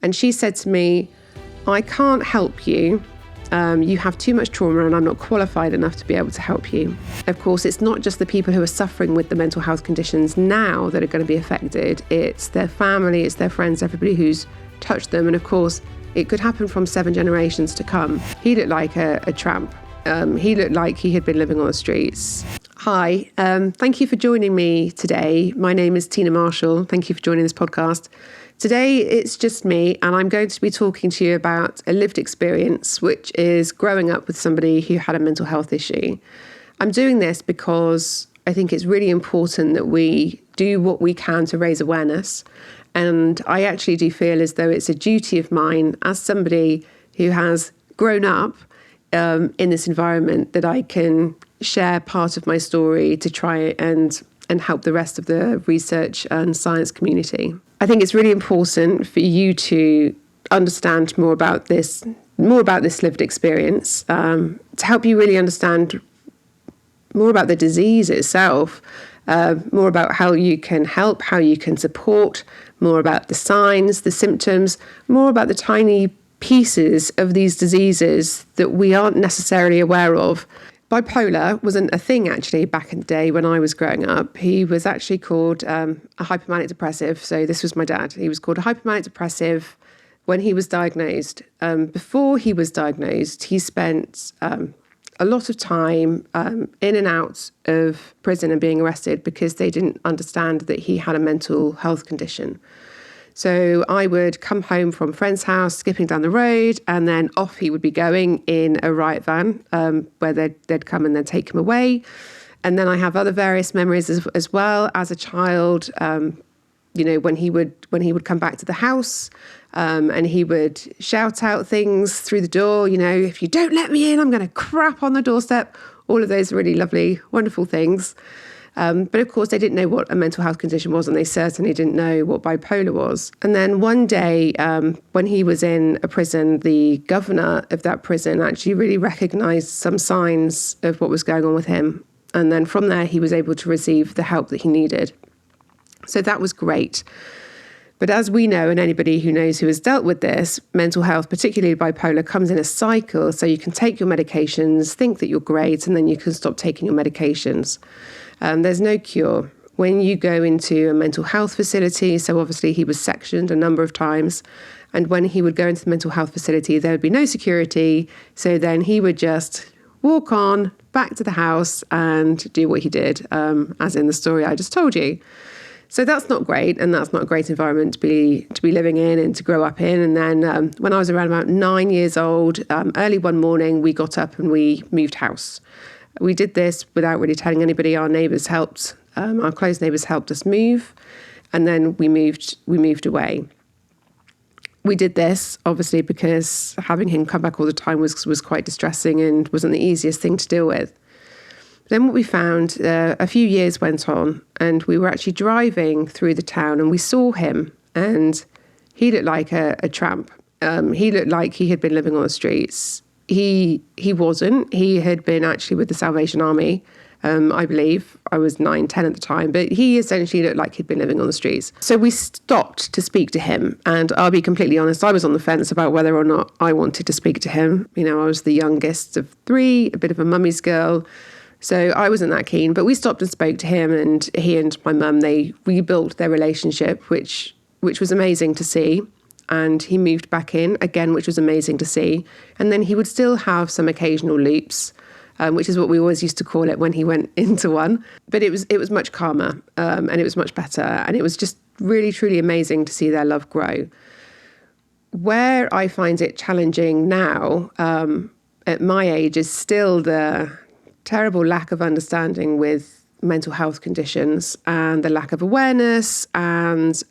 And she said to me, I can't help you. You have too much trauma and I'm not qualified enough to be able to help you. Of course, it's not just the people who are suffering with the mental health conditions now that are going to be affected. It's their family, it's their friends, everybody who's touched them. And of course, it could happen from 7 generations to come. He looked like a tramp. He looked like he had been living on the streets. Hi, thank you for joining me today. My name is Tina Marshall. Thank you for joining this podcast. Today, it's just me, and I'm going to be talking to you about a lived experience, which is growing up with somebody who had a mental health issue. I'm doing this because I think it's really important that we do what we can to raise awareness. And I actually do feel as though it's a duty of mine as somebody who has grown up in this environment that I can share part of my story to try and help the rest of the research and science community. I think it's really important for you to understand more about this lived experience, to help you really understand more about the disease itself, more about how you can help, how you can support, more about the signs, the symptoms, more about the tiny pieces of these diseases that we aren't necessarily aware of. Bipolar wasn't a thing actually back in the day when I was growing up. He was actually called a hypomanic depressive. So this was my dad. He was called a hypomanic depressive when he was diagnosed. Before he was diagnosed, he spent a lot of time in and out of prison and being arrested because they didn't understand that he had a mental health condition. So I would come home from a friend's house, skipping down the road, and then off he would be going in a riot van where they'd come and then take him away. And then I have other various memories as well as a child, when he would come back to the house and he would shout out things through the door, if you don't let me in, I'm going to crap on the doorstep. All of those really lovely, wonderful things. But of course, they didn't know what a mental health condition was, and they certainly didn't know what bipolar was. And then one day, when he was in a prison, the governor of that prison actually really recognised some signs of what was going on with him. And then from there, he was able to receive the help that he needed. So that was great. But as we know, and anybody who knows who has dealt with this, mental health, particularly bipolar, comes in a cycle. So you can take your medications, think that you're great, and then you can stop taking your medications. There's no cure. When you go into a mental health facility, so obviously he was sectioned a number of times, and when he would go into the mental health facility, there would be no security. So then he would just walk on back to the house and do what he did, as in the story I just told you. So that's not great, and that's not a great environment to be living in and to grow up in. And then when I was around about 9 years old, early one morning, we got up and we moved house. We did this without really telling anybody. Our neighbours helped, our close neighbours helped us move, and then we moved away. We did this obviously because having him come back all the time was quite distressing and wasn't the easiest thing to deal with. Then what we found, a few years went on, and we were actually driving through the town, and we saw him, and he looked like a tramp. He looked like he had been living on the streets. He wasn't. He had been actually with the Salvation Army, I believe. I was 9, 10 at the time, but he essentially looked like he'd been living on the streets. So we stopped to speak to him, and I'll be completely honest, I was on the fence about whether or not I wanted to speak to him. I was the youngest of 3, a bit of a mummy's girl, so I wasn't that keen. But we stopped and spoke to him, and he and my mum, they rebuilt their relationship, which was amazing to see. And he moved back in again, which was amazing to see. And then he would still have some occasional loops, which is what we always used to call it when he went into one. But it was much calmer, and it was much better. And it was just really, truly amazing to see their love grow. Where I find it challenging now, at my age, is still the terrible lack of understanding with mental health conditions and the lack of awareness and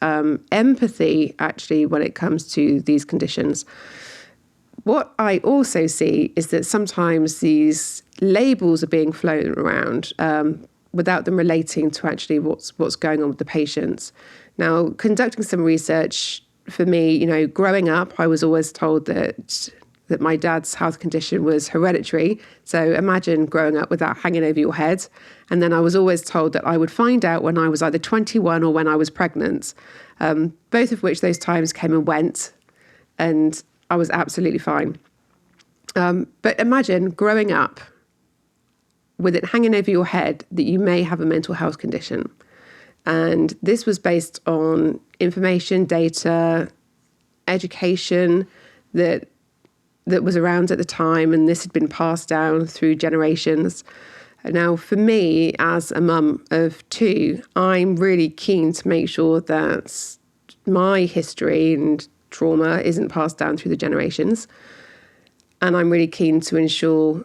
empathy, actually, when it comes to these conditions. What I also see is that sometimes these labels are being flown around without them relating to actually what's going on with the patients. Now, conducting some research for me, growing up, I was always told that my dad's health condition was hereditary. So imagine growing up with that hanging over your head. And then I was always told that I would find out when I was either 21 or when I was pregnant, both of which those times came and went. and I was absolutely fine. But imagine growing up with it hanging over your head that you may have a mental health condition. And this was based on information, data, education that was around at the time, and this had been passed down through generations. Now, for me, as a mum of two, I'm really keen to make sure that my history and trauma isn't passed down through the generations. And I'm really keen to ensure,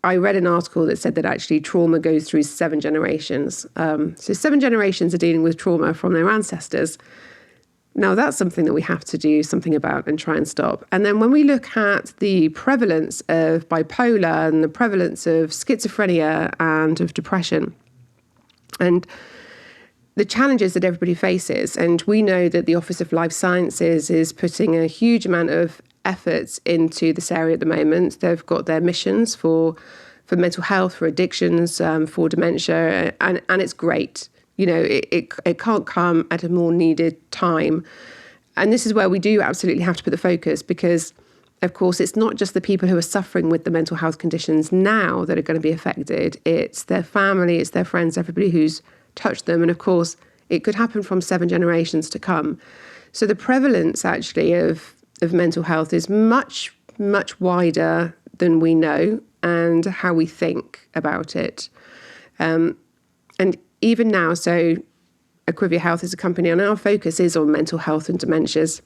I read an article that said that actually trauma goes through 7 generations. So 7 generations are dealing with trauma from their ancestors. Now, that's something that we have to do something about and try and stop. And then when we look at the prevalence of bipolar and the prevalence of schizophrenia and of depression and the challenges that everybody faces, and we know that the Office of Life Sciences is putting a huge amount of efforts into this area at the moment. They've got their missions for mental health, for addictions, for dementia, and it's great. It can't come at a more needed time. And this is where we do absolutely have to put the focus, because, of course, it's not just the people who are suffering with the mental health conditions now that are going to be affected. It's their family, it's their friends, everybody who's touched them. And, of course, it could happen from 7 generations to come. So the prevalence, actually, of mental health is much, much wider than we know and how we think about it. And even now, so Equivia Health is a company, and our focus is on mental health and dementias.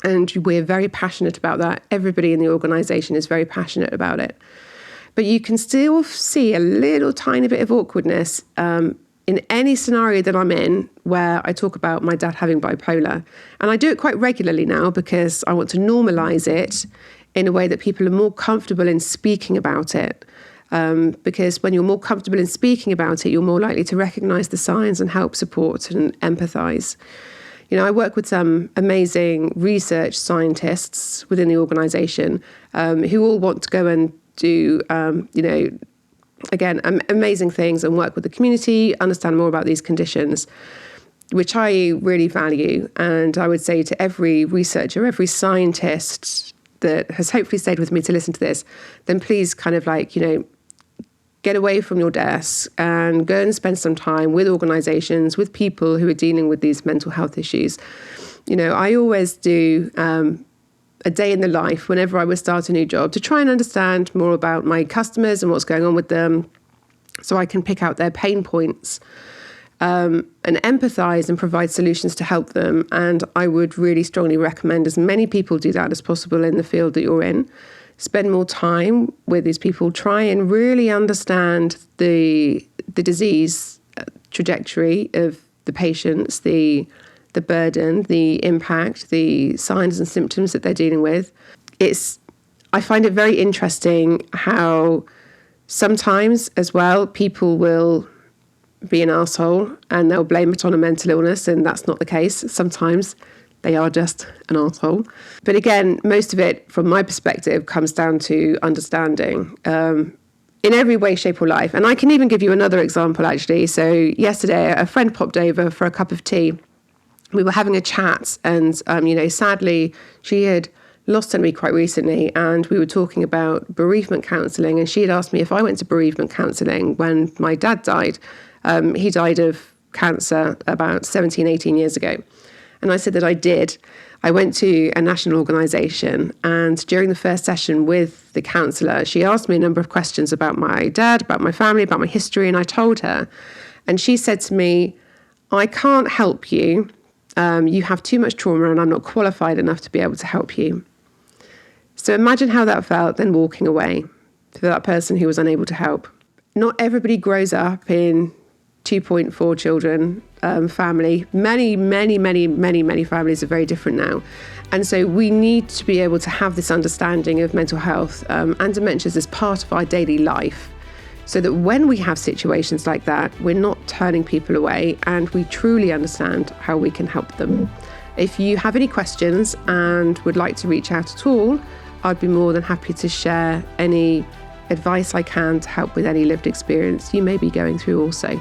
And we're very passionate about that. Everybody in the organisation is very passionate about it. But you can still see a little tiny bit of awkwardness in any scenario that I'm in where I talk about my dad having bipolar. And I do it quite regularly now because I want to normalise it in a way that people are more comfortable in speaking about it. Because when you're more comfortable in speaking about it, you're more likely to recognise the signs and help support and empathise. I work with some amazing research scientists within the organisation who all want to go and do, again, amazing things and work with the community, understand more about these conditions, which I really value. And I would say to every researcher, every scientist that has hopefully stayed with me to listen to this, then please get away from your desk and go and spend some time with organisations, with people who are dealing with these mental health issues. I always do a day in the life whenever I would start a new job to try and understand more about my customers and what's going on with them, so I can pick out their pain points and empathise and provide solutions to help them. And I would really strongly recommend as many people do that as possible in the field that you're in. Spend more time with these people, try and really understand the disease trajectory of the patients, the burden, the impact, the signs and symptoms that they're dealing with. I find it very interesting how sometimes as well people will be an arsehole and they'll blame it on a mental illness, and that's not the case. Sometimes they are just an arsehole. But again, most of it, from my perspective, comes down to understanding in every way, shape or life. And I can even give you another example, actually. So yesterday, a friend popped over for a cup of tea. We were having a chat and, sadly, she had lost somebody quite recently, and we were talking about bereavement counselling. And she had asked me if I went to bereavement counselling when my dad died. He died of cancer about 17, 18 years ago. And I said that I did. I went to a national organisation, and during the first session with the counsellor, she asked me a number of questions about my dad, about my family, about my history, and I told her. And she said to me, I can't help you. You have too much trauma and I'm not qualified enough to be able to help you. So imagine how that felt then walking away for that person who was unable to help. Not everybody grows up in 2.4 children family. Many families are very different now. And so we need to be able to have this understanding of mental health and dementias as part of our daily life, so that when we have situations like that, we're not turning people away and we truly understand how we can help them. If you have any questions and would like to reach out at all, I'd be more than happy to share any advice I can to help with any lived experience you may be going through also.